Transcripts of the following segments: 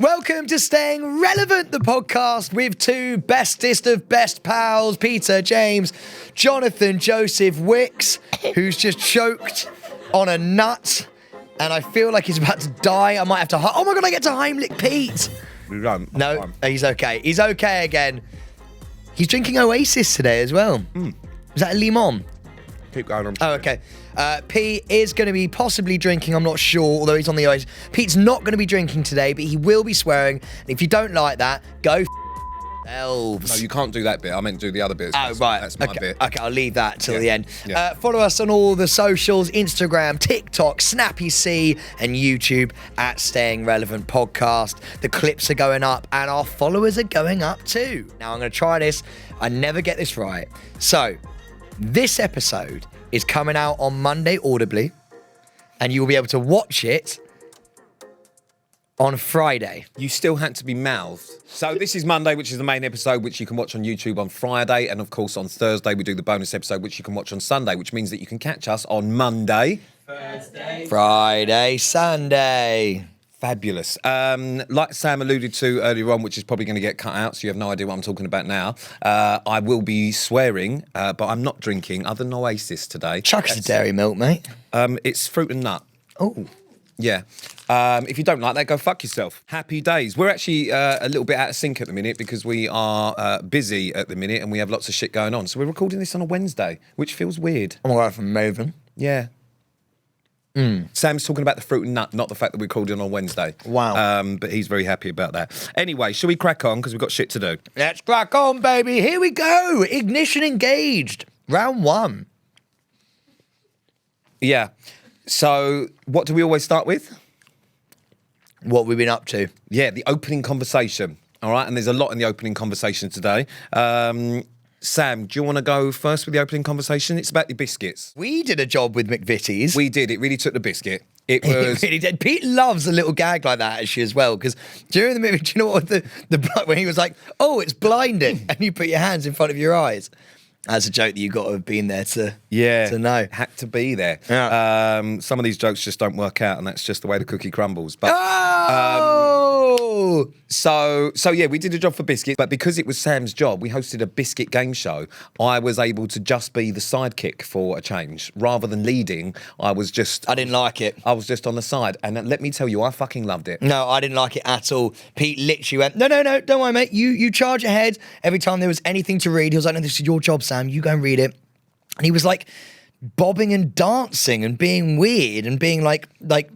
Welcome to Staying Relevant, the podcast with two bestest of best pals, Peter, James, Jonathan, Joseph Wicks, who's just choked on a nut, and I feel like he's about to die. I might have to... Oh my God, I get to Heimlich Pete. We run. No, he's okay. He's okay again. He's drinking Oasis today as well. Is that a limon? Keep going on. Oh, okay. Pete is going to be possibly drinking, I'm not sure, although he's on the ice. Pete's not going to be drinking today, but he will be swearing. And if you don't like that, go elves. No, you can't do that bit. I meant to do the other bit. Oh, right. That's my bit. Okay, I'll leave that till Yeah. the end. Yeah. Follow us on all the socials, Instagram, TikTok, Snappy C, and YouTube at Staying Relevant Podcast. The clips are going up, and our followers are going up too. Now, I'm going to try this. I never get this right. So, this episode is coming out on Monday audibly, and you will be able to watch it on Friday. You still had to be mouthed. So this is Monday, which is the main episode, which you can watch on YouTube on Friday. And of course, on Thursday, we do the bonus episode, which you can watch on Sunday, which means that you can catch us on Monday, Thursday, Friday, Sunday. Fabulous. Like Sam alluded to earlier on, which is probably going to get cut out, so you have no idea what I'm talking about now. I will be swearing, but I'm not drinking other than Oasis today. Chuck us a dairy milk, mate. It's fruit and nut. Oh. Yeah. If you don't like that, go fuck yourself. Happy days. We're actually a little bit out of sync at the minute because we are busy at the minute and we have lots of shit going on. So we're recording this on a Wednesday, which feels weird. I'm all right from moving. Yeah. Sam's talking about the fruit and nut, not the fact that we're recording on Wednesday. Wow. But he's very happy about that. Anyway, shall we crack on because we've got shit to do? Let's crack on, baby. Here we go. Ignition engaged. Round one. Yeah. So what do we always start with? What we've been up to. Yeah, the opening conversation. All right, and there's a lot in the opening conversation today. Sam, do you want to go first with the opening conversation? It's about the biscuits. We did a job with McVitie's. We did. It really took the biscuit. It was... It really did. Pete loves a little gag like that, actually, as well, because during the movie, do you know what, when he was like, oh, it's blinding, and you put your hands in front of your eyes. That's a joke that you've got to have been there to know. Had to be there. Yeah. Some of these jokes just don't work out, and that's just the way the cookie crumbles. But So yeah, we did a job for Biscuits, but because it was Sam's job, we hosted a biscuit game show. I was able to just be the sidekick for a change. Rather than leading, I didn't like it. I was just on the side. And let me tell you, I fucking loved it. No, I didn't like it at all. Pete literally went, no, don't worry, mate. You charge ahead. Every time there was anything to read, he was like, no, this is your job, Sam. You go and read it. And he was like bobbing and dancing and being weird and being like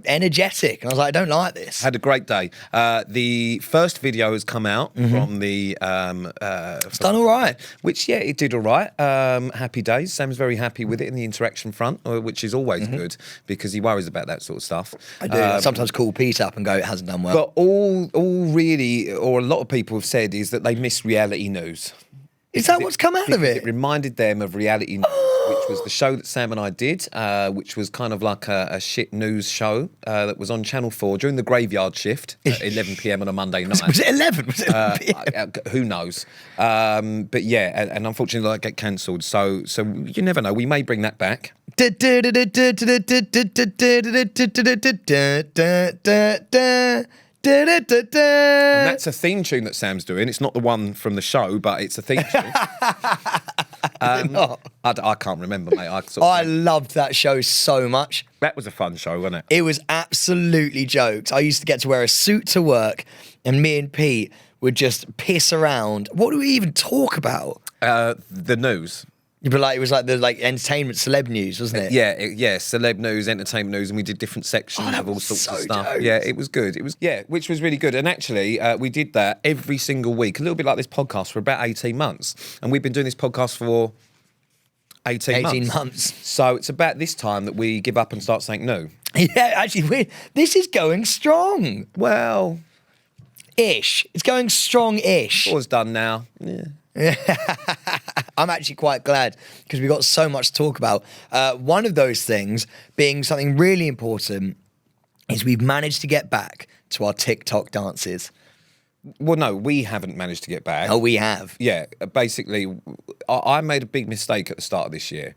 energetic. And I was like, I don't like this. Had a great day. The first video has come out from the... It's done all right. Which, yeah, it did all right. Happy days. Sam's very happy with it in the interaction front, which is always good because he worries about that sort of stuff. I do. I sometimes call Pete up and go, it hasn't done well. But all really, or a lot of people have said, is that they miss reality news. Is that what's come out of it? It reminded them of reality news, which was the show that Sam and I did, which was kind of like a shit news show that was on Channel 4 during the graveyard shift at 11 p.m. on a Monday night. Was it 11? Was it 11 p.m? Who knows? But yeah, and unfortunately, that got cancelled. So you never know. We may bring that back. And that's a theme tune that Sam's doing. It's not the one from the show, but it's a theme tune. I can't remember, mate. I loved that show so much. That was a fun show, wasn't it? It was absolutely jokes. I used to get to wear a suit to work, and me and Pete would just piss around. What do we even talk about? The news. But it was like the entertainment celeb news, wasn't it? Yeah, celeb news, entertainment news, and we did different sections of all sorts of stuff. Jokes. Yeah, it was good. Which was really good. And actually, we did that every single week, a little bit like this podcast for about 18 months. And we've been doing this podcast for 18 months. So it's about this time that we give up and start saying no. Yeah, actually, this is going strong. Well, ish. It's going strong-ish. All's done now. Yeah. I'm actually quite glad because we've got so much to talk about. One of those things being something really important is we've managed to get back to our TikTok dances. Well, no, we haven't managed to get back. Oh, we have. Yeah, basically, I made a big mistake at the start of this year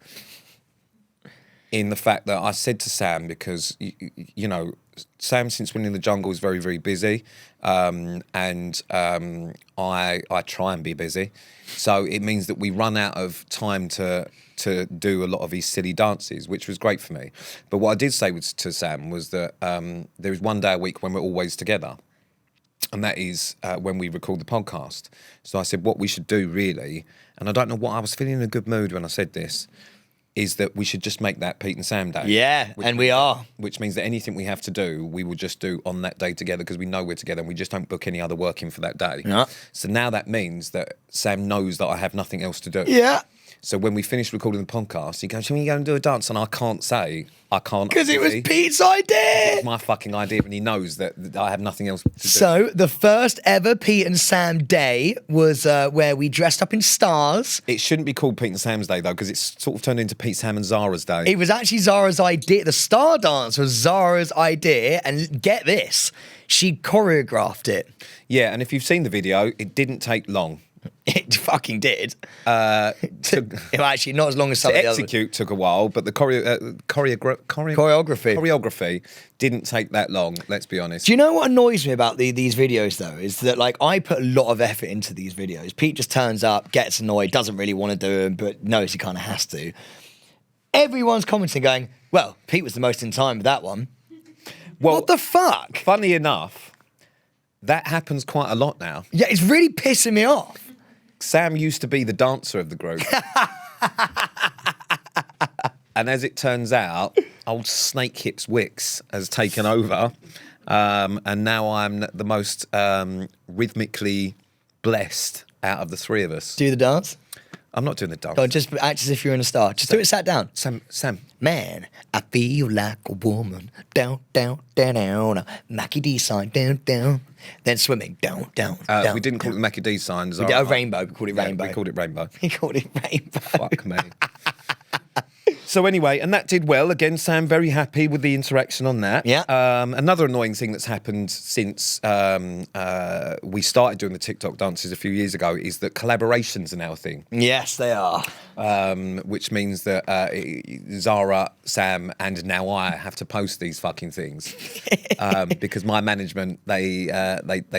in the fact that I said to Sam, because, you know, Sam, since winning the jungle, is very, very busy, and I try and be busy, so it means that we run out of time to do a lot of these silly dances, which was great for me. But what I did say to Sam was that there is one day a week when we're always together, and that is when we record the podcast. So I said what we should do really, and I don't know what, I was feeling in a good mood when I said this, is that we should just make that Pete and Sam day. Yeah, and we are. Which means that anything we have to do, we will just do on that day together, because we know we're together and we just don't book any other work in for that day. Yeah. So now that means that Sam knows that I have nothing else to do. Yeah. So when we finish recording the podcast, he goes, "Shall we go and do a dance?" And I can't say I can't, because it was Pete's idea. It's my fucking idea, and he knows that I have nothing else to do. So the first ever Pete and Sam day was where we dressed up in stars. It shouldn't be called Pete and Sam's day though, because it's sort of turned into Pete, Sam, and Zara's day. It was actually Zara's idea. The star dance was Zara's idea, and get this, she choreographed it. Yeah, and if you've seen the video, it didn't take long. It fucking did. Actually, not as long as some of the execute took a while, but the choreography didn't take that long. Let's be honest. Do you know what annoys me about these videos though? Is that like I put a lot of effort into these videos. Pete just turns up, gets annoyed, doesn't really want to do them, but knows he kind of has to. Everyone's commenting, going, "Well, Pete was the most in time with that one." Well, what the fuck? Funny enough, that happens quite a lot now. Yeah, it's really pissing me off. Sam used to be the dancer of the group. And as it turns out, old Snake Hips Wicks has taken over. And now I'm the most rhythmically blessed out of the three of us. Do the dance? I'm not doing the dance. Go on, just act as if you're in a star. Just do it sat down. Sam. Man, I feel like a woman. Down, down, down, down. Mackie D sign, down, down. Then swimming, down, down, down. We didn't call it the Mackie D signs. We did a rainbow. We called it rainbow. We called it rainbow. We called it rainbow. Fuck me. So anyway, and that did well. Again, Sam, very happy with the interaction on that. Yeah. Another annoying thing that's happened since we started doing the TikTok dances a few years ago is that collaborations are now a thing. Yes, they are. Which means that Zara, Sam, and now I have to post these fucking things because my management they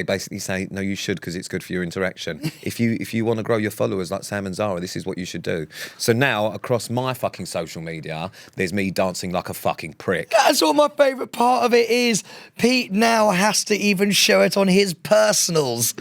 basically say no, you should, because it's good for your interaction. If you want to grow your followers like Sam and Zara, this is what you should do. So now across my fucking social media, there's me dancing like a fucking prick. That's what my favourite part of it is. Pete now has to even show it on his personals.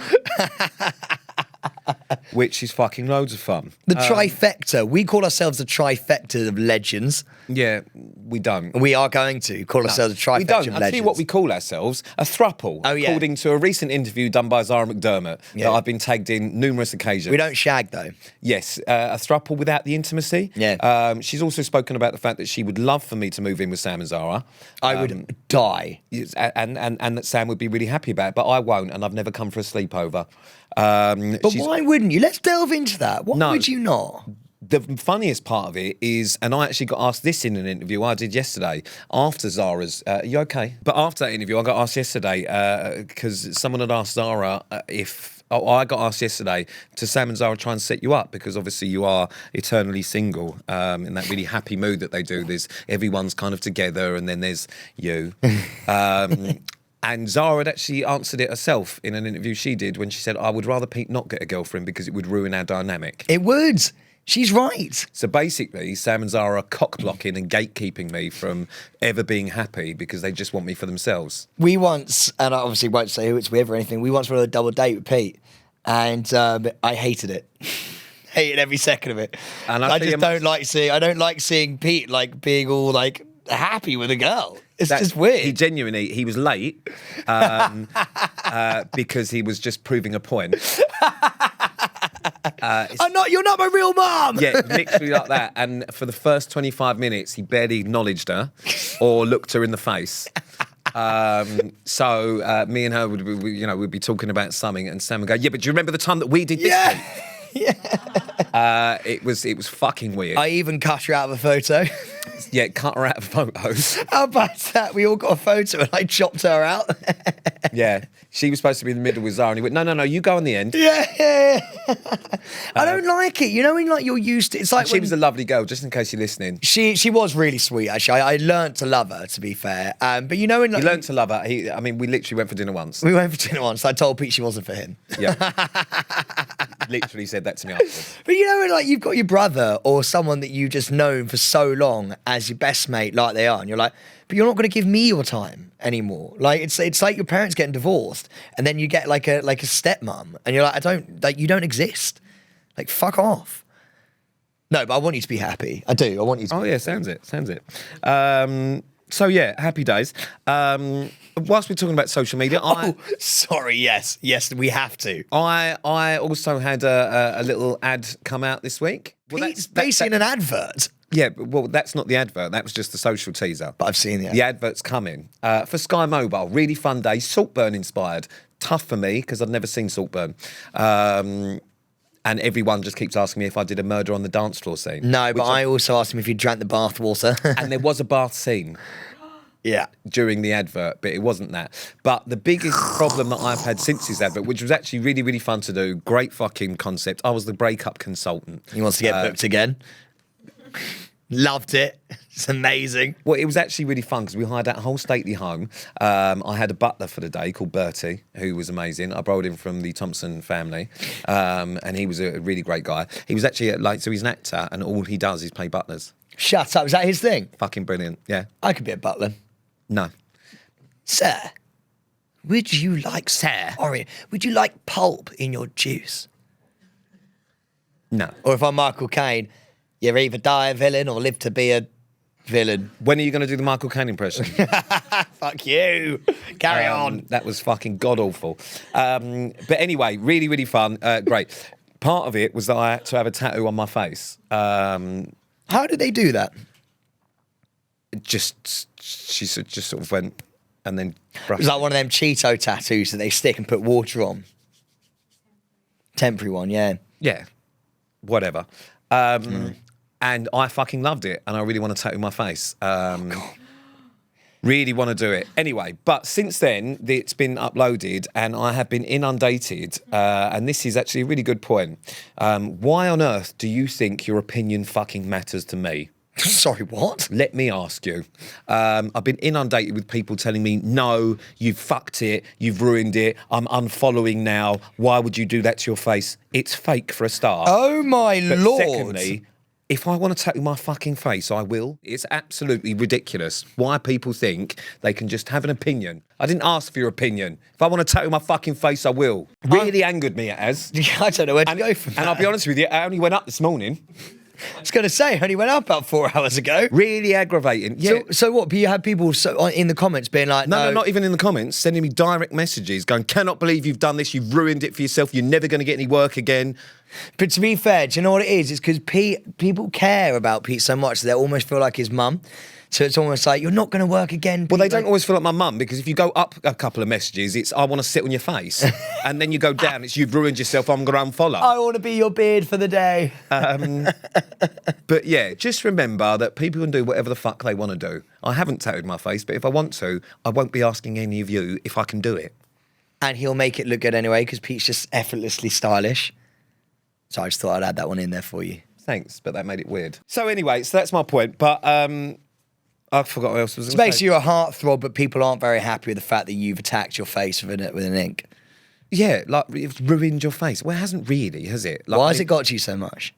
Which is fucking loads of fun. The trifecta. We call ourselves the trifecta of legends. Yeah, we don't. We are going to call ourselves a trifecta we don't. of legends. I'll tell you what we call ourselves, a throuple. Oh, yeah. According to a recent interview done by Zara McDermott that I've been tagged in numerous occasions. We don't shag, though. Yes, a throuple without the intimacy. Yeah. She's also spoken about the fact that she would love for me to move in with Sam and Zara. I would die. And that Sam would be really happy about it, but I won't, and I've never come for a sleepover. But why wouldn't you? Let's delve into that. Why would you not? The funniest part of it is, and I actually got asked this in an interview I did yesterday after Zara's. Are you okay? But after that interview, I got asked yesterday because someone had asked Zara if. Oh, I got asked yesterday to Sam and Zara try and set you up, because obviously you are eternally single in that really happy mood that they do. There's everyone's kind of together, and then there's you. And Zara had actually answered it herself in an interview she did when she said, I would rather Pete not get a girlfriend because it would ruin our dynamic. It would. She's right. So basically, Sam and Zara are cock-blocking and gatekeeping me from ever being happy because they just want me for themselves. We once, and I obviously won't say who it's with or anything, we once went on a double date with Pete, and I hated it. Hated every second of it. And I don't like seeing Pete like being all like happy with a girl. It's just weird. He was late because he was just proving a point. You're not my real mum. Yeah, literally like that. And for the first 25 minutes, he barely acknowledged her or looked her in the face. So me and her would be talking about something, and Sam would go, "Yeah, but do you remember the time that we did this?" Yeah. It was fucking weird. I even cut her out of a photo. Yeah, cut her out of photos. How bad's that? We all got a photo and I chopped her out. Yeah, she was supposed to be in the middle with Zara, and he went, no, you go on the end. Yeah. I don't like it. You know when like you're used to, it's like She was a lovely girl, just in case you're listening. She was really sweet, actually. I learnt to love her, to be fair. But you know when like, You learned to love her. We literally went for dinner once. we went for dinner once. I told Pete she wasn't for him. Yeah. Literally said that to me afterwards. But you know when like you've got your brother or someone that you've just known for so long as your best mate, like they are, and you're like, but you're not going to give me your time anymore. Like it's like your parents getting divorced, and then you get like a stepmom, and you're like, you don't exist. Like fuck off. No, but I want you to be happy. I do. I want you to. Oh yeah, sounds it. So yeah, happy days. Whilst we're talking about social media, Sorry. Yes, we have to. I also had a little ad come out this week. Well, Pete's basically an advert. Yeah, well, that's not the advert. That was just the social teaser. But I've seen the The advert's coming for Sky Mobile. Really fun day. Saltburn inspired. Tough for me because I'd never seen Saltburn. And everyone just keeps asking me if I did a murder on the dance floor scene. No, but I also asked him if he drank the bath water. And there was a bath scene. Yeah. During the advert, but it wasn't that. But the biggest problem that I've had since this advert, which was actually really, really fun to do, great fucking concept. I was the breakup consultant. He wants to get booked again. Loved it. It's amazing. Well, it was actually really fun because we hired out a whole stately home. I had a butler for the day called Bertie, who was amazing. I borrowed him from the Thompson family, and he was a really great guy. He was actually so he's an actor, and all he does is play butlers. Shut up. Is that his thing? Fucking brilliant. Yeah. I could be a butler. No. Sir, would you like would you like pulp in your juice? No. Or if I'm Michael Caine, you either die a villain or live to be a villain. When are you going to do the Michael Caine impression? Fuck you. Carry on. That was fucking god-awful. But anyway, really, really fun. Great. Part of it was that I had to have a tattoo on my face. How did they do that? She just sort of went and then brushed. It was like one of them Cheeto tattoos that they stick and put water on. Temporary one, yeah. Yeah. Whatever. And I fucking loved it, and I really want to tattoo my face. Really want to do it. Anyway, but since then, it's been uploaded, and I have been inundated, and this is actually a really good point. Why on earth do you think your opinion fucking matters to me? Sorry, what? Let me ask you. I've been inundated with people telling me, no, you've fucked it, you've ruined it, I'm unfollowing now, why would you do that to your face? It's fake for a start. Oh my lord. Secondly, if I want to tattoo my fucking face, I will. It's absolutely ridiculous why people think they can just have an opinion. I didn't ask for your opinion. If I want to tattoo my fucking face, I will. Really angered me, it has. I don't know where to go from that. And I'll be honest with you, I only went up this morning. I was going to say, I only went up about 4 hours ago. Really aggravating. Yeah. So what? But you had people in the comments being like, no, not even in the comments, sending me direct messages going, cannot believe you've done this, you've ruined it for yourself, you're never going to get any work again. But to be fair, do you know what it is? It's because people care about Pete so much that they almost feel like his mum. So it's almost like, you're not going to work again. Well, they don't always feel like my mum, because if you go up a couple of messages, it's, I want to sit on your face. And then you go down, it's, you've ruined yourself, I'm going to unfollow. I want to be your beard for the day. But yeah, just remember that people can do whatever the fuck they want to do. I haven't tattooed my face, but if I want to, I won't be asking any of you if I can do it. And he'll make it look good anyway, because Pete's just effortlessly stylish. So I just thought I'd add that one in there for you. Thanks, but that made it weird. So anyway, so that's my point. But I forgot what else was. It's basically you're a heartthrob, but people aren't very happy with the fact that you've attacked your face with an ink. Yeah, like it's ruined your face. Well, it hasn't really, has it? Like, why has it got to you so much?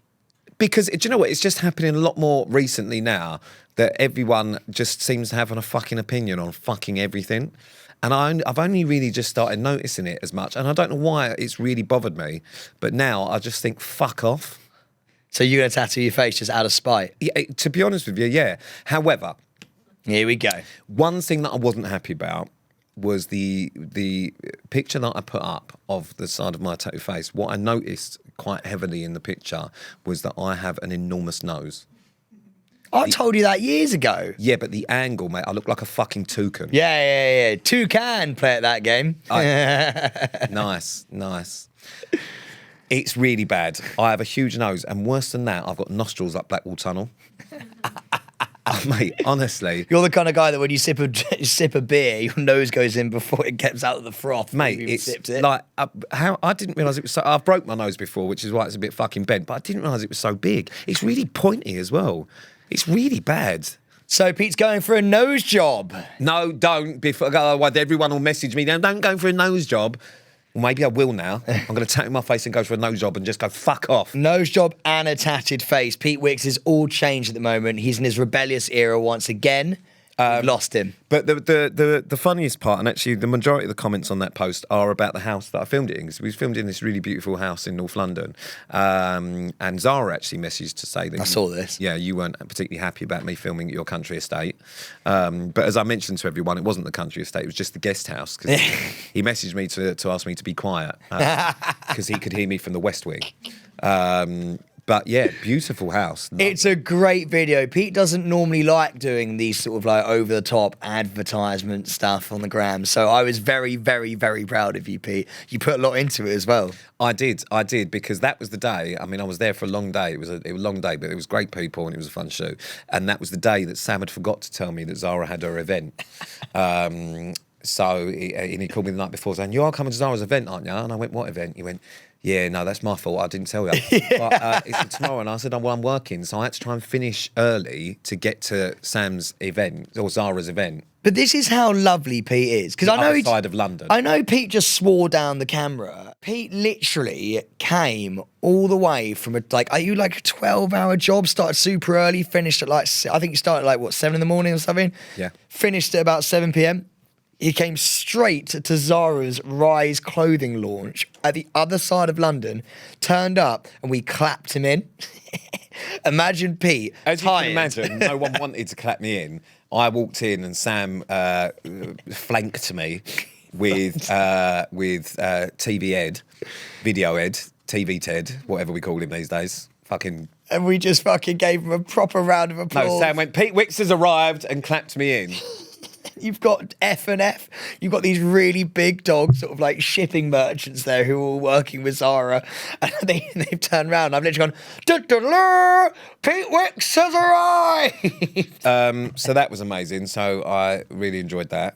Because, do you know what? It's just happening a lot more recently now that everyone just seems to have a fucking opinion on fucking everything. And I've only really just started noticing it as much. And I don't know why it's really bothered me. But now I just think, fuck off. So you're going to tattoo your face just out of spite? Yeah, to be honest with you, yeah. However... Here we go. One thing that I wasn't happy about was the picture that I put up of the side of my tattoo face. What I noticed quite heavily in the picture was that I have an enormous nose. I told you that years ago. Yeah, but the angle, mate, I look like a fucking toucan. Yeah. Toucan play at that game. Nice. It's really bad. I have a huge nose, and worse than that, I've got nostrils like Blackwall Tunnel. Oh, mate, honestly. You're the kind of guy that when you sip a beer, your nose goes in before it gets out of the froth. Mate, it's like, how I didn't realise it was so... I've broke my nose before, which is why it's a bit fucking bent, but I didn't realise it was so big. It's really pointy as well. It's really bad. So Pete's going for a nose job. No, don't. Otherwise everyone will message me, don't go for a nose job. Well, maybe I will now. I'm going to tap in my face and go for a nose job and just go fuck off. Nose job and a tatted face. Pete Wicks is all changed at the moment. He's in his rebellious era once again. We've lost him. But the funniest part, and actually the majority of the comments on that post are about the house that I filmed it in, because we filmed in this really beautiful house in North London. And Zara actually messaged to say that... I saw this. Yeah, you weren't particularly happy about me filming at your country estate. But as I mentioned to everyone, it wasn't the country estate, it was just the guest house. Because he messaged me to ask me to be quiet, because he could hear me from the West Wing. But yeah, beautiful house. It's a great video. Pete doesn't normally like doing these sort of like over-the-top advertisement stuff on the gram. So I was very, very, very proud of you, Pete. You put a lot into it as well. I did, because that was the day. I mean, I was there for a long day. It was a long day, but it was great people and it was a fun shoot. And that was the day that Sam had forgot to tell me that Zara had her event. So he called me the night before saying, "You are coming to Zara's event, aren't you?" And I went, "What event?" He went, "Yeah, no, that's my fault. I didn't tell you." But it's tomorrow. And I said, "Oh, well, I'm working." So I had to try and finish early to get to Sam's event, or Zara's event. But this is how lovely Pete is. Because I know side of London. I know Pete just swore down the camera. Pete literally came all the way from are you like a 12-hour job? Started super early, finished at I think you started at 7 in the morning or something? Yeah. Finished at about 7 p.m. He came straight to Zara's Rise clothing launch at the other side of London, turned up, and we clapped him in. Imagine Pete, as you tired. can imagine, no one wanted to clap me in. I walked in and Sam flanked me with TV Ed, Video Ed, TV Ted, whatever we call him these days. And we just fucking gave him a proper round of applause. No, Sam went, "Pete Wicks has arrived," and clapped me in. You've got F&F. You've got these really big dogs, sort of like shipping merchants there who are all working with Zara. And they've turned around. I've literally gone, "Da-da-da, Pete Wicks has arrived." So that was amazing. So I really enjoyed that.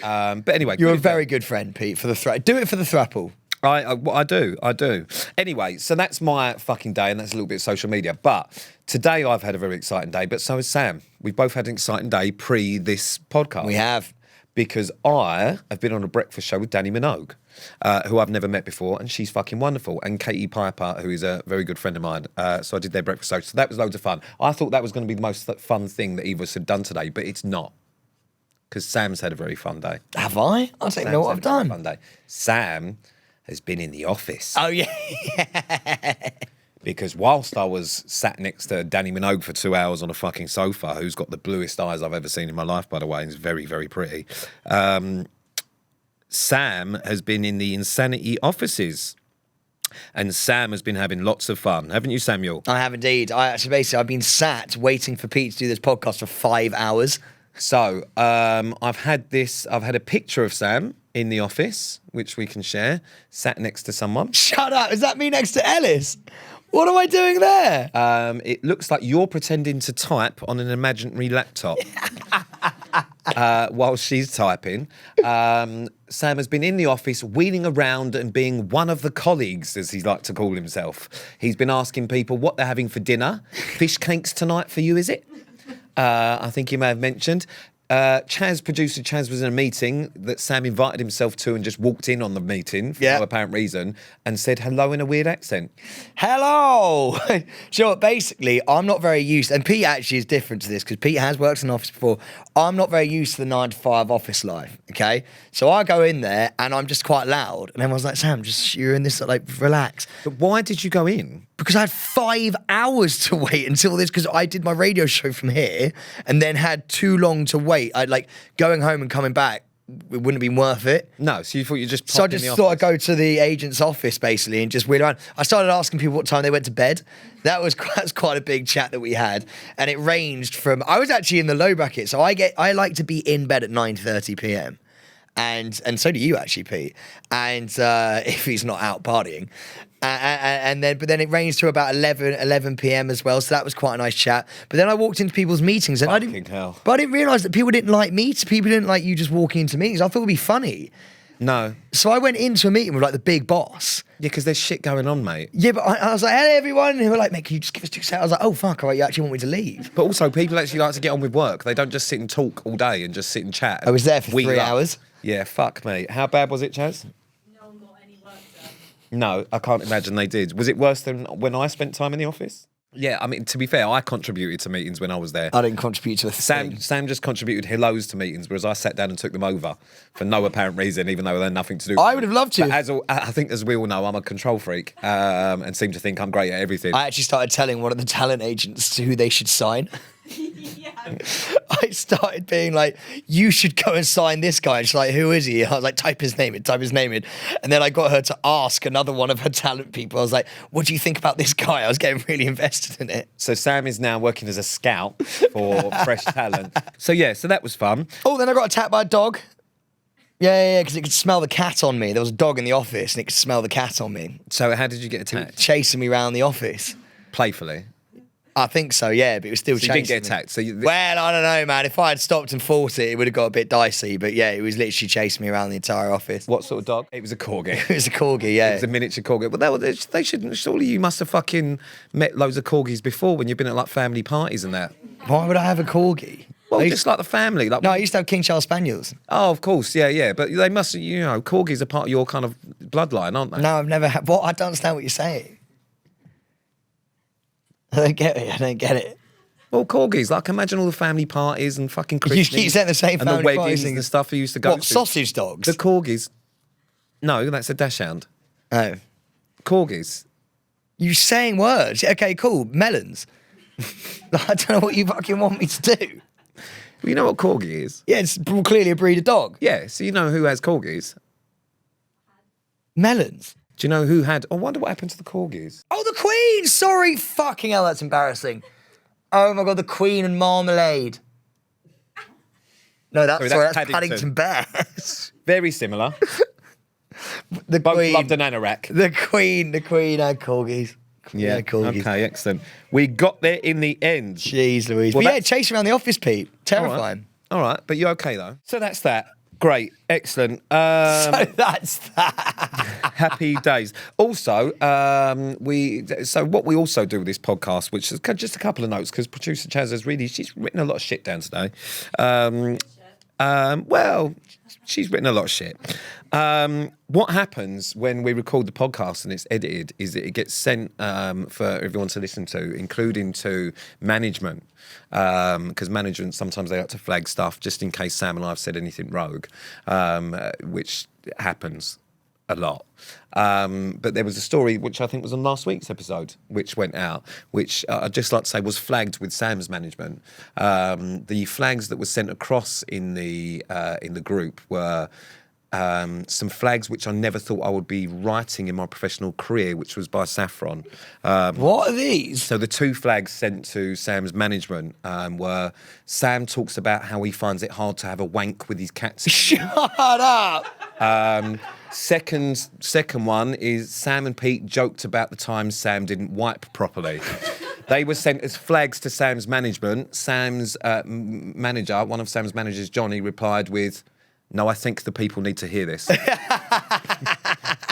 But anyway. You're a very good friend, Pete, for the do it for the throuple. I do. Anyway, so that's my fucking day, and that's a little bit of social media. But today I've had a very exciting day, but so has Sam. We've both had an exciting day pre this podcast. We have. Because I have been on a breakfast show with Danny Minogue, who I've never met before, and she's fucking wonderful. And Katie Piper, who is a very good friend of mine. So I did their breakfast show. So that was loads of fun. I thought that was going to be the most fun thing that either of us had done today, but it's not. Because Sam's had a very fun day. Have I? I don't know what I've done. Fun day. Sam has been in the office. Oh, yeah. Because whilst I was sat next to Danny Minogue for 2 hours on a fucking sofa, who's got the bluest eyes I've ever seen in my life, by the way, and is very, very pretty, Sam has been in the Insanity offices. And Sam has been having lots of fun. Haven't you, Samuel? I have indeed. I've been sat waiting for Pete to do this podcast for 5 hours. So I've had a picture of Sam in the office, which we can share, sat next to someone. Shut up. Is that me next to Ellis? What am I doing there? It looks like you're pretending to type on an imaginary laptop while she's typing. Sam has been in the office wheeling around and being one of the colleagues, as he likes to call himself. He's been asking people what they're having for dinner. Fish cakes tonight for you, is it? I think you may have mentioned. Producer Chaz was in a meeting that Sam invited himself to and just walked in on the meeting for no apparent reason and said hello in a weird accent. Hello! Do you know what? Basically, I'm not very used, and Pete actually is different to this because Pete has worked in an office before. I'm not very used to the 9 to 5 office life, okay? So I go in there and I'm just quite loud, and everyone's like, "Sam, you're in this, relax." But why did you go in? Because I had 5 hours to wait until this, because I did my radio show from here and then had too long to wait. Going home and coming back, it wouldn't have been worth it. No, so you thought you just... So I just thought I'd go to the agent's office, basically, and just wheel around. I started asking people what time they went to bed. That's quite a big chat that we had. And it ranged from... I was actually in the low bracket, so I like to be in bed at 9:30 p.m. and so do you actually, Pete. And if he's not out partying. But then it rains to about 11 p.m. as well, so that was quite a nice chat. But then I walked into people's meetings and I didn't realise that people didn't like me. People didn't like you just walking into meetings. I thought it would be funny. No. So I went into a meeting with like the big boss. Yeah, because there's shit going on, mate. Yeah, but I was like, hello everyone. And they were like, mate, can you just give us 2 seconds? I was like, oh fuck, all right, you actually want me to leave? But also, people actually like to get on with work. They don't just sit and talk all day and just sit and chat. I was there for 3 hours. Yeah, fuck me. How bad was it, Chaz? No one got any work done. No, I can't imagine they did. Was it worse than when I spent time in the office? Yeah, I mean, to be fair, I contributed to meetings when I was there. I didn't contribute to a thing. Sam just contributed hellos to meetings, whereas I sat down and took them over for no apparent reason, even though they had nothing to do with I would have loved to. But I think, as we all know, I'm a control freak and seem to think I'm great at everything. I actually started telling one of the talent agents who they should sign. Yeah. I started being like, you should go and sign this guy. And she's like, who is he? I was like, type his name in. And then I got her to ask another one of her talent people. I was like, what do you think about this guy? I was getting really invested in it. So Sam is now working as a scout for fresh talent. So that was fun. Oh, then I got attacked by a dog. Yeah, because it could smell the cat on me. There was a dog in the office and it could smell the cat on me. So how did you get attacked? Chasing me around the office. Playfully? I think so, yeah, but it was still so chasing you didn't get attacked? Well, I don't know, man. If I had stopped and fought it, it would have got a bit dicey. But yeah, it was literally chasing me around the entire office. What sort of dog? It was a corgi. It was a corgi, yeah. It was a miniature corgi. But they shouldn't. Surely you must have fucking met loads of corgis before when you've been at like family parties and that. Why would I have a corgi? Well, just like the family. Like, no, I used to have King Charles Spaniels. Oh, of course, yeah. But they must, corgis are part of your kind of bloodline, aren't they? No, I've never had. What? I don't understand what you're saying. I don't get it. Well, corgis, like imagine all the family parties and fucking Christmas. You keep saying the same and family the weddings parties and the stuff you used to go to. What, sausage dogs? The corgis. No, that's a dachshund. Oh. Corgis. You saying words. Okay, cool. Melons. I don't know what you fucking want me to do. Well, you know what corgi is? Yeah, it's clearly a breed of dog. Yeah, so you know who has corgis? Melons. Do you know who had... I wonder what happened to the corgis. Oh, the Queen! Sorry. Fucking hell, that's embarrassing. Oh my God, the Queen and marmalade. No, that's Paddington Bears. Very similar. The Both Queen. loved an anorak. The Queen had corgis. Yeah, corgis. Okay, excellent. We got there in the end. Jeez Louise. Well, but yeah, chase around the office, Pete. Terrifying. All right, but you're okay though. So that's that. Great, excellent. So that's that. Happy days. Also, what we also do with this podcast, which is just a couple of notes, because producer Chaz she's written a lot of shit down today. Well, she's written a lot of shit. What happens when we record the podcast and it's edited is that it gets sent for everyone to listen to, including to management. Because management, sometimes they like to flag stuff just in case Sam and I have said anything rogue, which happens a lot. But there was a story which I think was on last week's episode, which went out, which I'd just like to say was flagged with Sam's management. The flags that were sent across in the group were some flags which I never thought I would be writing in my professional career, which was by Saffron. What are these? So the 2 flags sent to Sam's management were Sam talks about how he finds it hard to have a wank with his cats. Shut up! Second one is Sam and Pete joked about the time Sam didn't wipe properly. They were sent as flags to Sam's management. Sam's manager, one of Sam's managers, Johnny, replied with, "No, I think the people need to hear this."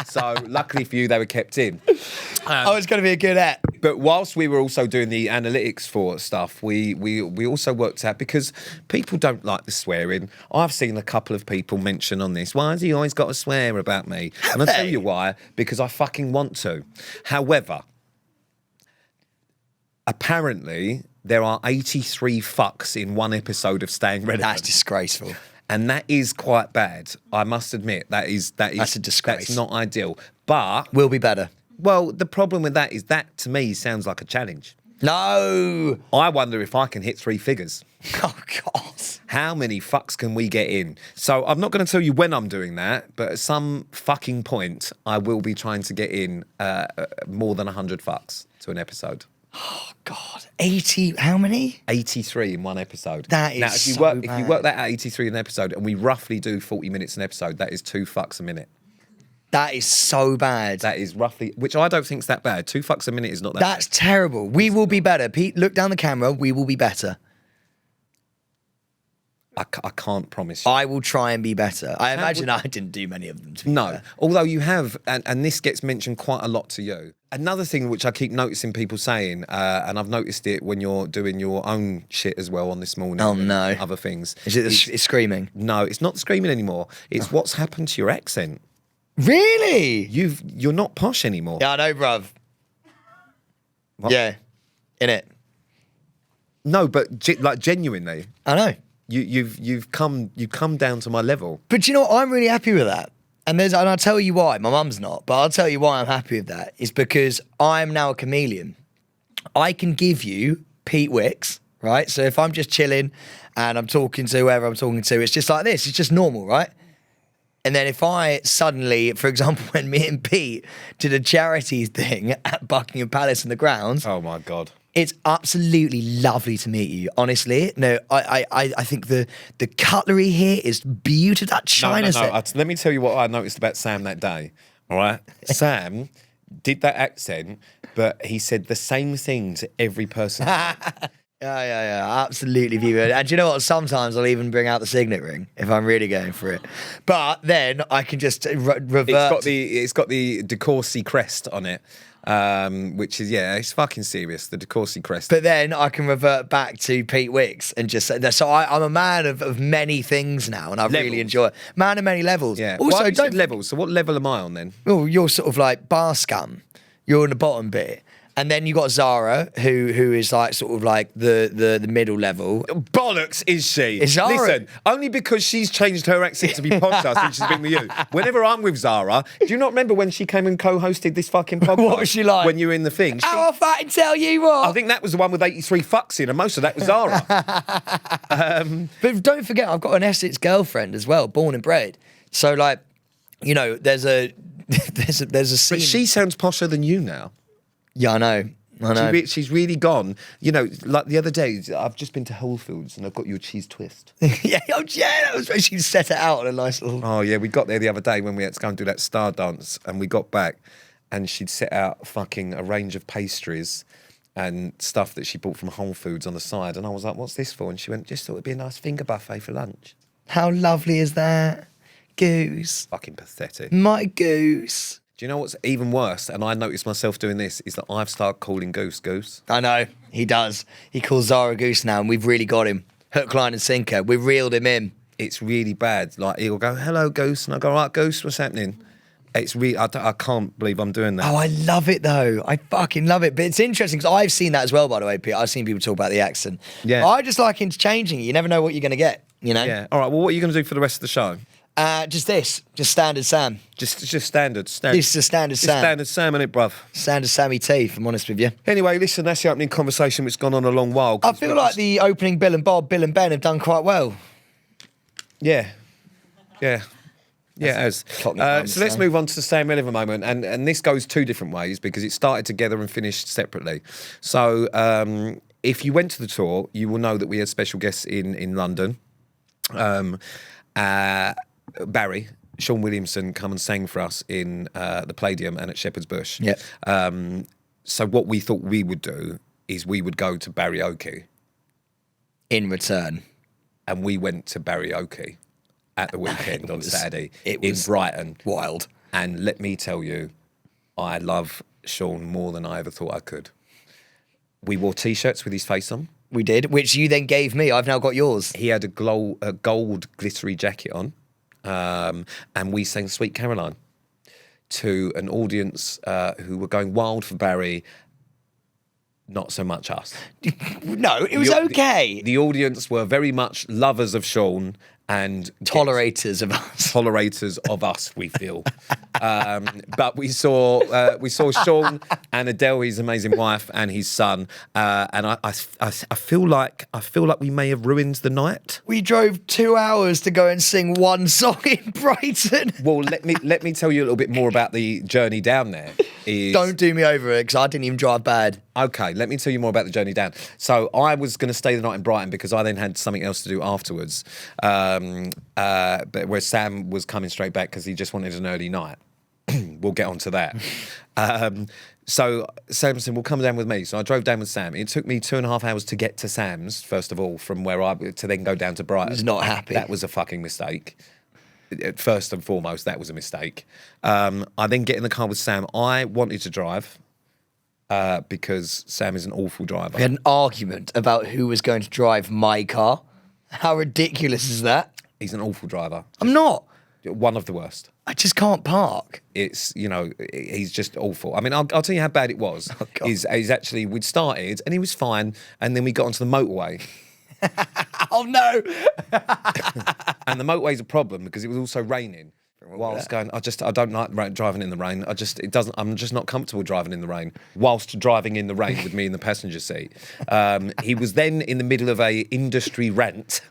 So luckily for you, they were kept in. It's going to be a good app. But whilst we were also doing the analytics for stuff, we also worked out, because people don't like the swearing. I've seen a couple of people mention on this, why has he always got to swear about me? And I'll tell you why, because I fucking want to. However, apparently there are 83 fucks in one episode of Staying Relevant. That's disgraceful. And that is quite bad. I must admit, that's a disgrace. That's not ideal. But will be better. Well, the problem with that is that to me sounds like a challenge. No. I wonder if I can hit 3 figures. Oh God. How many fucks can we get in? So I'm not going to tell you when I'm doing that, but at some fucking point, I will be trying to get in more than 100 fucks to an episode. God, 80, how many? 83 in one episode. That is now, if you so work, bad. If you work that out 83 in an episode, and we roughly do 40 minutes an episode, that is 2 fucks a minute. That is so bad. That is roughly, which I don't think's that bad. 2 fucks a minute is not that That's bad. terrible. We will be better. Pete, look down the camera. We will be better. I can't promise you. I will try and be better. I imagine I didn't do many of them. To be No, fair. although you have, and this gets mentioned quite a lot to you. Another thing which I keep noticing people saying, and I've noticed it when you're doing your own shit as well on This Morning. Oh, and no. other things. Is it it's screaming? No, it's not screaming anymore. It's what's happened to your accent. Really? You're not posh anymore. Yeah, I know, bruv. What? Yeah, in it. No, but genuinely, I know. you've come down to my level. But you know what? I'm really happy with that. And I'll tell you why. My mum's not, but I'll tell you why I'm happy with that. It's because I'm now a chameleon. I can give you Pete Wicks, right? So if I'm just chilling and I'm talking to whoever I'm talking to, it's just like this. It's just normal, right? And then if I suddenly, for example, when me and Pete did a charity thing at Buckingham Palace in the grounds, Oh my God. it's absolutely lovely to meet you. Honestly, no, I think the cutlery here is beautiful. That china set. Let me tell you what I noticed about Sam that day. All right, Sam did that accent, but he said the same thing to every person. Yeah, absolutely viewed. And do you know what? Sometimes I'll even bring out the signet ring if I'm really going for it. But then I can just revert. It's got the De Courcy crest on it, which is it's fucking serious. The De Courcy crest. But then I can revert back to Pete Wicks and just say that. So I'm a man of many things now, and I really enjoy it. Man of many levels. Yeah. Also, don't levels. So what level am I on then? Well, you're sort of like bar scum. You're in the bottom bit. And then you got Zara, who is like sort of like the middle level. Bollocks is she? Is Zara? Listen, only because she's changed her accent to be podcast since she's been with you. Whenever I'm with Zara, do you not remember when she came and co-hosted this fucking podcast? What was she like? When you were in the thing? I'll fucking tell you what. I think that was the one with 83 fucks in, and most of that was Zara. But don't forget, I've got an Essex girlfriend as well, born and bred. So like, you know, there's a scene. But she sounds posher than you now. Yeah, I know. She's really gone. You know, like the other day, I've just been to Whole Foods and I've got you a cheese twist. yeah, that was when she set it out on a nice little. Oh yeah, we got there the other day when we had to go and do that star dance, and we got back, and she'd set out fucking a range of pastries and stuff that she bought from Whole Foods on the side, and I was like, "What's this for?" And she went, "Just thought it'd be a nice finger buffet for lunch." How lovely is that, Goose? Fucking pathetic. My Goose. Do you know what's even worse? And I noticed myself doing this, is that I've started calling Goose Goose. I know, he does. He calls Zara Goose now, and we've really got him. Hook, line and sinker. We've reeled him in. It's really bad. Like, he'll go, "Hello, Goose," and I go, "All right, Goose, what's happening?" It's really, I can't believe I'm doing that. Oh, I love it though. I fucking love it. But it's interesting because I've seen that as well, by the way, Pete. I've seen people talk about the accent. Yeah. I just like interchanging it. You never know what you're going to get, you know? Yeah. All right, well, what are you going to do for the rest of the show? Just standard Sam. Just standard. This is standard Sam. Standard Sam, innit, bruv? Standard Sammy T, if I'm honest with you. Anyway, listen, that's the opening conversation which has gone on a long while. I feel like the opening Bill and Bob, Bill and Ben have done quite well. Yeah, it has. So let's move on to the Sam Relevant moment. And this goes 2 different ways because it started together and finished separately. So if you went to the tour, you will know that we had special guests in London. Barry, Sean Williamson, come and sang for us in the Palladium and at Shepherd's Bush. Yeah. So what we thought we would do is we would go to Barrioke. In return. And we went to Barrioke at the weekend on Saturday in was Brighton. Wild. And let me tell you, I love Sean more than I ever thought I could. We wore T-shirts with his face on. We did, which you then gave me. I've now got yours. He had a gold glittery jacket on, and we sang Sweet Caroline to an audience who were going wild for Barry. Not so much us. No, it was okay. The audience were very much lovers of Sean and Tolerators of us. Tolerators of us, we feel. But we saw Sean and Adele, his amazing wife, and his son. And I feel like we may have ruined the night. We drove 2 hours to go and sing one song in Brighton. Well, let me tell you a little bit more about the journey down there. is... Don't do me over it, because I didn't even drive bad. Okay, let me tell you more about the journey down. So I was going to stay the night in Brighton because I then had something else to do afterwards. But where Sam was coming straight back because he just wanted an early night. We'll get on to that. So Sam said, well, come down with me. So I drove down with Sam. It took me 2.5 hours to get to Sam's, first of all, from where to then go down to Brighton. He was not happy. That was a fucking mistake. First and foremost, that was a mistake. I then get in the car with Sam. I wanted to drive because Sam is an awful driver. We had an argument about who was going to drive my car. How ridiculous is that? He's an awful driver. I'm not. One of the worst. I just can't park. It's, he's just awful. I mean, I'll tell you how bad it was. Oh, God. Is actually, we'd started and he was fine, and then we got onto the motorway. Oh, no. And the motorway's a problem because it was also raining. Whilst going, I don't like driving in the rain. I'm just not comfortable driving in the rain. Whilst driving in the rain with me in the passenger seat. He was then in the middle of a industry rant,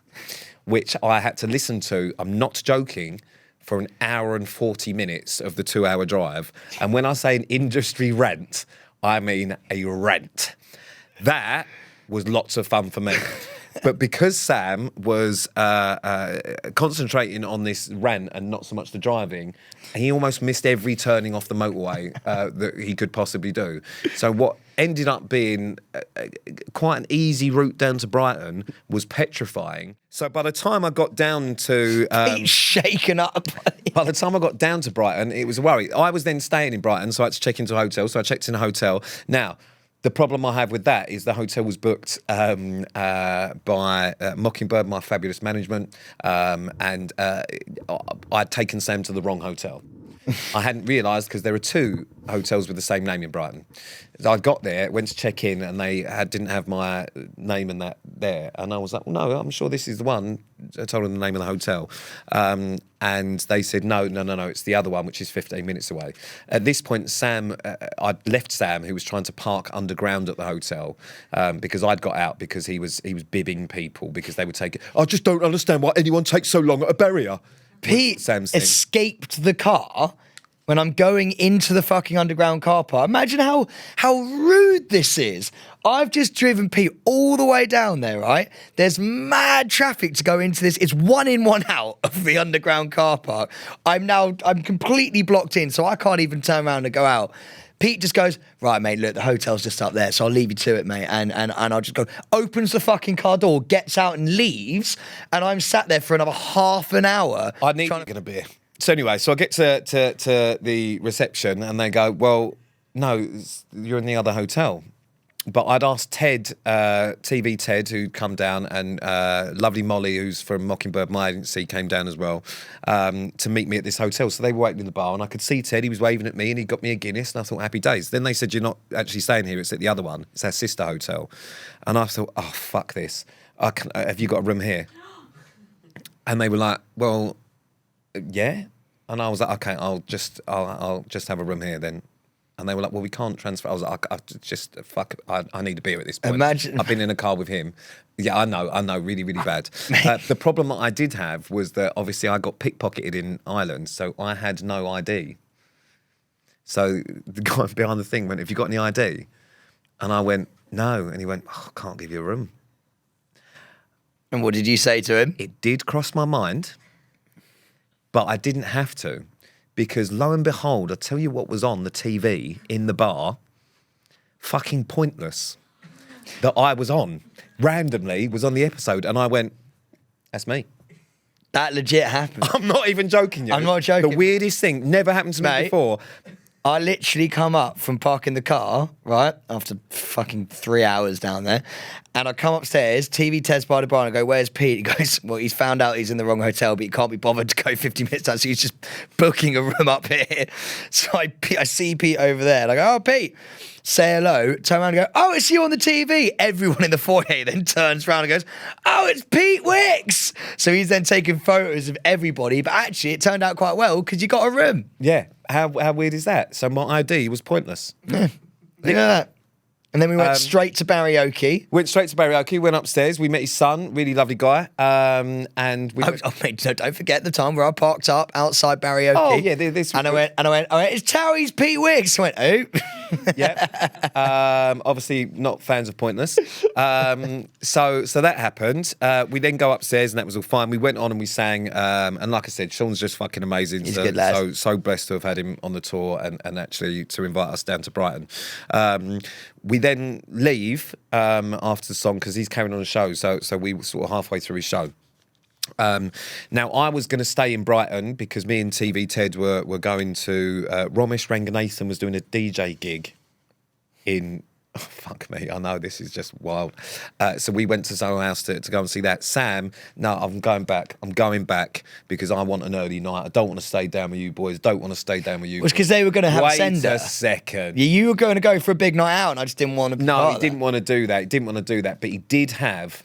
which I had to listen to, I'm not joking, for an hour and 40 minutes of the 2-hour drive. And when I say an industry rant, I mean a rant. That was lots of fun for me. But because Sam was concentrating on this rant and not so much the driving, he almost missed every turning off the motorway that he could possibly do. So what ended up being quite an easy route down to Brighton was petrifying. So by the time I got down to... He's shaken up. By the time I got down to Brighton, it was a worry. I was then staying in Brighton, so I had to check into a hotel. So I checked in a hotel. Now... the problem I have with that is the hotel was booked by Mockingbird, my fabulous management, and I'd taken Sam to the wrong hotel. I hadn't realised because there are 2 hotels with the same name in Brighton. I got there, went to check in, and they didn't have my name and that there. And I was like, well, no, I'm sure this is the one. I told them the name of the hotel. And they said, no, it's the other one, which is 15 minutes away. At this point, I'd left Sam, who was trying to park underground at the hotel, because I'd got out because he was bibbing people because they would take it. I just don't understand why anyone takes so long at a barrier. Pete escaped the car when I'm going into the fucking underground car park. Imagine how rude this is. I've just driven Pete all the way down there, right? There's mad traffic to go into this. It's 1 in, 1 out of the underground car park. I'm completely blocked in, so I can't even turn around and go out. Pete just goes, right, mate, look, the hotel's just up there, so I'll leave you to it, mate. And I'll just go, opens the fucking car door, gets out and leaves, and I'm sat there for another half an hour. I need to get a beer. So anyway, so I get to the reception, and they go, well, no, you're in the other hotel. But I'd asked Ted, TV Ted, who'd come down, and lovely Molly, who's from Mockingbird, my agency, came down as well, to meet me at this hotel. So they were waiting in the bar, and I could see Ted. He was waving at me, and he got me a Guinness, and I thought, happy days. Then they said, you're not actually staying here. It's at the other one. It's our sister hotel. And I thought, oh, fuck this. Have you got a room here? And they were like, well, yeah. And I was like, okay, I'll just have a room here then. And they were like, well, we can't transfer. I was like, I need a beer at this point. Imagine. I've been in a car with him. Yeah, I know, really, really bad. The problem that I did have was that obviously I got pickpocketed in Ireland, so I had no ID. So the guy behind the thing went, have you got any ID? And I went, no. And he went, oh, I can't give you a room. And what did you say to him? It did cross my mind, but I didn't have to. Because lo and behold, I tell you what was on the TV in the bar, fucking Pointless, that I was on, randomly was on the episode, and I went, that's me. That legit happened. I'm not even joking you. I'm not joking. The weirdest thing, never happened to me before. I literally come up from parking the car, right, after fucking 3 hours down there, and I come upstairs, TV Ted's by the bar, and I go, where's Pete? He goes, well, he's found out he's in the wrong hotel, but he can't be bothered to go 50 minutes down, so he's just booking a room up here. So I see Pete over there, and I go, oh, Pete, say hello, turn around and go, oh, it's you on the TV. Everyone in the foyer then turns around and goes, oh, it's Pete Wicks. So he's then taking photos of everybody, but actually it turned out quite well because you got a room. Yeah, how weird is that? So my ID was Pointless. Yeah. Look at that. And then we went straight to Barrioke. Went straight to Barrioke, went upstairs, we met his son, really lovely guy. And we Mate, don't forget the time where I parked up outside Barrioke. Oh, yeah, this and I went, it's Towie's Pete Wicks. I went, who? Yeah. Obviously not fans of Pointless. So that happened. We then go upstairs and that was all fine. We went on and we sang. And like I said, Sean's just fucking amazing. He's a good lad. So blessed to have had him on the tour and actually to invite us down to Brighton. We then leave after the song because he's carrying on the show. So we were sort of halfway through his show. Now, I was going to stay in Brighton because me and TV Ted were going to... Ramesh Ranganathan was doing a DJ gig in... Oh, fuck me, I know, this is just wild. So we went to Soho House to go and see that. Sam, no, I'm going back. I'm going back because I want an early night. I don't want to stay down with you boys. Don't want to stay down with you. It's because they were going to have a sender. Wait a second. Yeah, you were going to go for a big night out and I just didn't want to be No, he didn't want to do that. He didn't want to do that. But he did have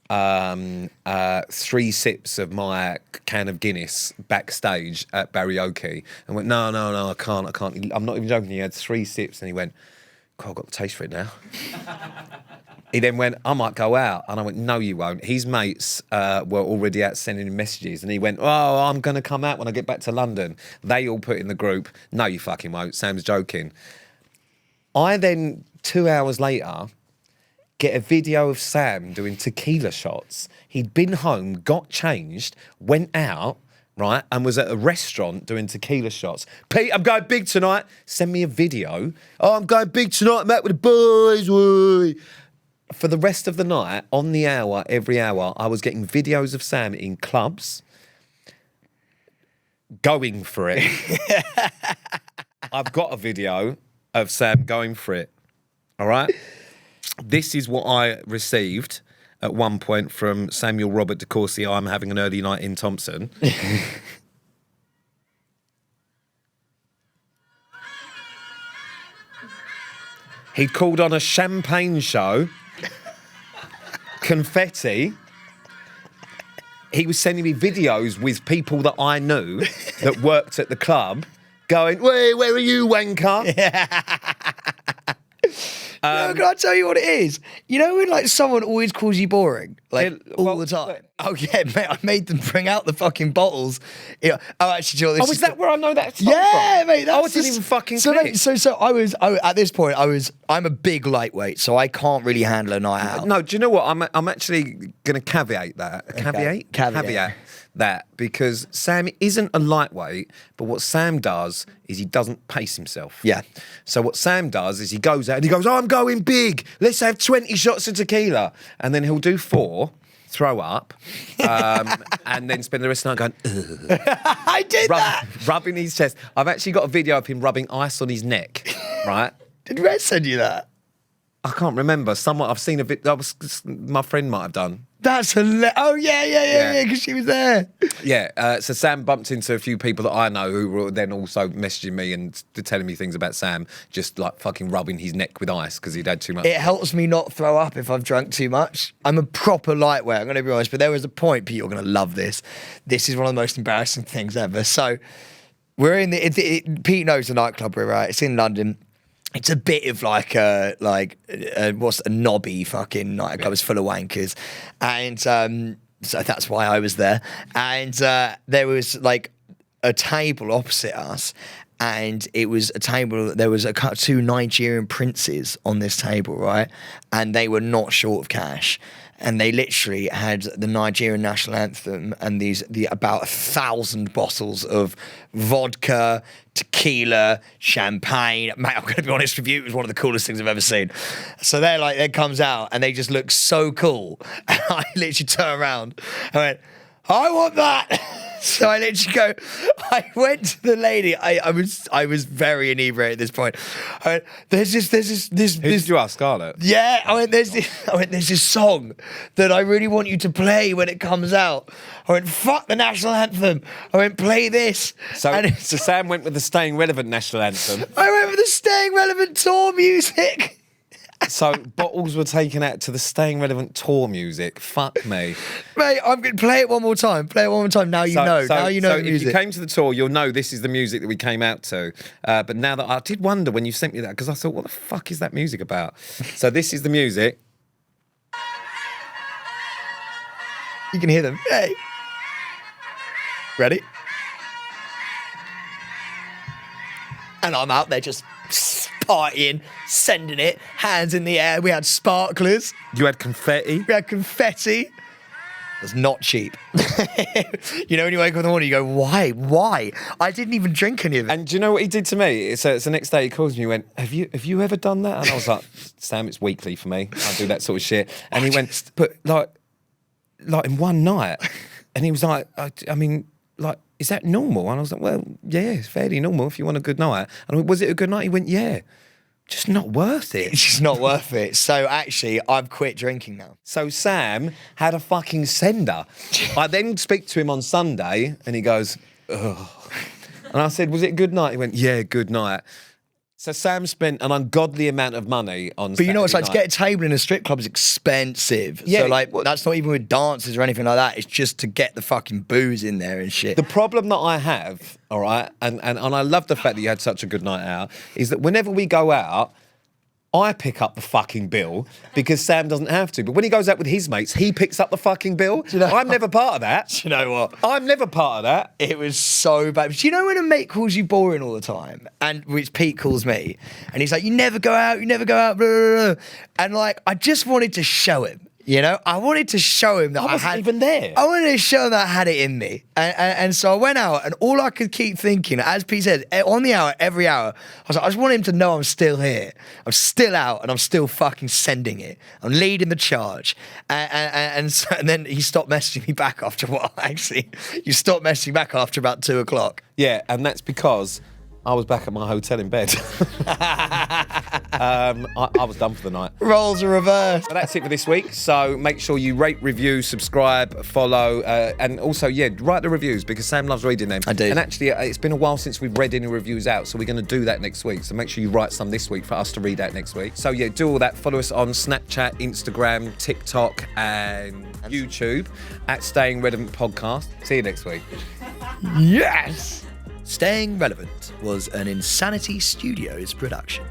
3 sips of my can of Guinness backstage at Barrioke and went, no, I can't. I'm not even joking. He had 3 sips and he went, God, I've got the taste for it now. He then went, I might go out. And I went, no, you won't. His mates were already out sending him messages. And he went, oh, I'm going to come out when I get back to London. They all put in the group, no, you fucking won't. Sam's joking. I then, 2 hours later, get a video of Sam doing tequila shots. He'd been home, got changed, went out, right, and was at a restaurant doing tequila shots. Pete, I'm going big tonight. Send me a video. Oh, I'm going big tonight. I'm out with the boys. Woo. For the rest of the night, on the hour, every hour, I was getting videos of Sam in clubs, going for it. I've got a video of Sam going for it. All right? This is what I received at one point from Samuel Robert de Courcy. I'm having an early night in Thompson. He'd called on a champagne show, confetti. He was sending me videos with people that I knew that worked at the club going, where are you, wanker? No, can I tell you what it is? You know when like someone always calls you boring, like all the time. Oh yeah, mate, I made them bring out the fucking bottles. Yeah. Oh, actually, do you know what, Is that where I know that from? Yeah, mate. That's I didn't even fucking so, click. mate, so at this point, I'm a big lightweight, so I can't really handle a night out. No, do you know what? I'm actually going to caveat that. Caveat that because Sam isn't a lightweight, but what Sam does is he doesn't pace himself. Yeah. So what Sam does is he goes out and he goes, oh, I'm going big. Let's have 20 shots of tequila. And then he'll do 4, throw up, and then spend the rest of the night going, ugh. I did that. Rubbing his chest. I've actually got a video of him rubbing ice on his neck, right? Did Red send you that? I can't remember. Someone I've seen a bit. My friend might have done. That's hilarious. Oh yeah, because she was there. Yeah. So Sam bumped into a few people that I know who were then also messaging me and telling me things about Sam, just like fucking rubbing his neck with ice because he'd had too much. It helps me not throw up if I've drunk too much. I'm a proper lightweight. I'm going to be honest, but there was a point. Pete, you're going to love this. This is one of the most embarrassing things ever. So we're in Pete knows the nightclub we're at. It's in London. It's a bit of like a knobby fucking nightclub. It's full of wankers, and so that's why I was there. And there was like a table opposite us, and it was a table. There was 2 Nigerian princes on this table, right? And they were not short of cash. And they literally had the Nigerian national anthem and about 1,000 bottles of vodka, tequila, champagne. Mate, I'm going to be honest with you, it was one of the coolest things I've ever seen. So they're like, it comes out and they just look so cool. And I literally turn around and went, I want that. So I literally I went to the lady. I was very inebriated at this point. I went, there's this. Who did you ask, Scarlett? Yeah, I went, there's this song that I really want you to play when it comes out. I went, fuck the national anthem. I went, play this. So Sam went with the Staying Relevant national anthem. I went with the Staying Relevant tour music. So bottles were taken out to the Staying Relevant tour music. Fuck me. Mate, I'm going to play it one more time. Play it one more time. Now you know. Now you know the music. If you came to the tour, you'll know this is the music that we came out to. But now that I did wonder when you sent me that, because I thought, what the fuck is that music about? So this is the music. You can hear them. Hey. Ready? And I'm out there just partying, sending it, hands in the air. We had sparklers. You had confetti. We had confetti. It was not cheap. You know, when you wake up in the morning, you go, why? Why? I didn't even drink any of it. And do you know what he did to me? So it's the next day he calls me, he went, have you ever done that? And I was like, Sam, it's weekly for me. I do that sort of shit. And he went, but like in one night. And he was like, I mean, like, is that normal? And I was like, well, yeah, it's fairly normal if you want a good night. And I went, was it a good night? He went, yeah. Just not worth it. It's just not worth it. So actually, I've quit drinking now. So Sam had a fucking sender. I then speak to him on Sunday and he goes, ugh. And I said, was it a good night? He went, yeah, good night. So Sam spent an ungodly amount of money on But you know what it's like, night. to get a table in a strip club is expensive. Yeah, so like, that's not even with dances or anything like that. It's just to get the fucking booze in there and shit. The problem that I have, all right, and I love the fact that you had such a good night out, is that whenever we go out, I pick up the fucking bill because Sam doesn't have to. But when he goes out with his mates, he picks up the fucking bill. You know, I'm never part of that. Do you know what? I'm never part of that. It was so bad. Do you know when a mate calls you boring all the time? And which Pete calls me. And he's like, you never go out, blah, blah, blah. And like, I just wanted to show him. You know, I wanted to show him that I wasn't had even there. I wanted to show him that I had it in me, and so I went out, and all I could keep thinking, as Pete said, on the hour, every hour, I was like, I just want him to know I'm still here, I'm still out, and I'm still fucking sending it. I'm leading the charge, and then he stopped messaging me back after a while. Actually, you stopped messaging back after about 2 o'clock. Yeah, and that's because I was back at my hotel in bed. I was done for the night. Roles are reversed. But that's it for this week. So make sure you rate, review, subscribe, follow, and also, yeah, write the reviews because Sam loves reading them. I do. And actually, it's been a while since we've read any reviews out, so we're going to do that next week. So make sure you write some this week for us to read out next week. So yeah, do all that. Follow us on Snapchat, Instagram, TikTok, and YouTube at Staying Relevant Podcast. See you next week. Yes! Staying Relevant was an Insanity Studios production.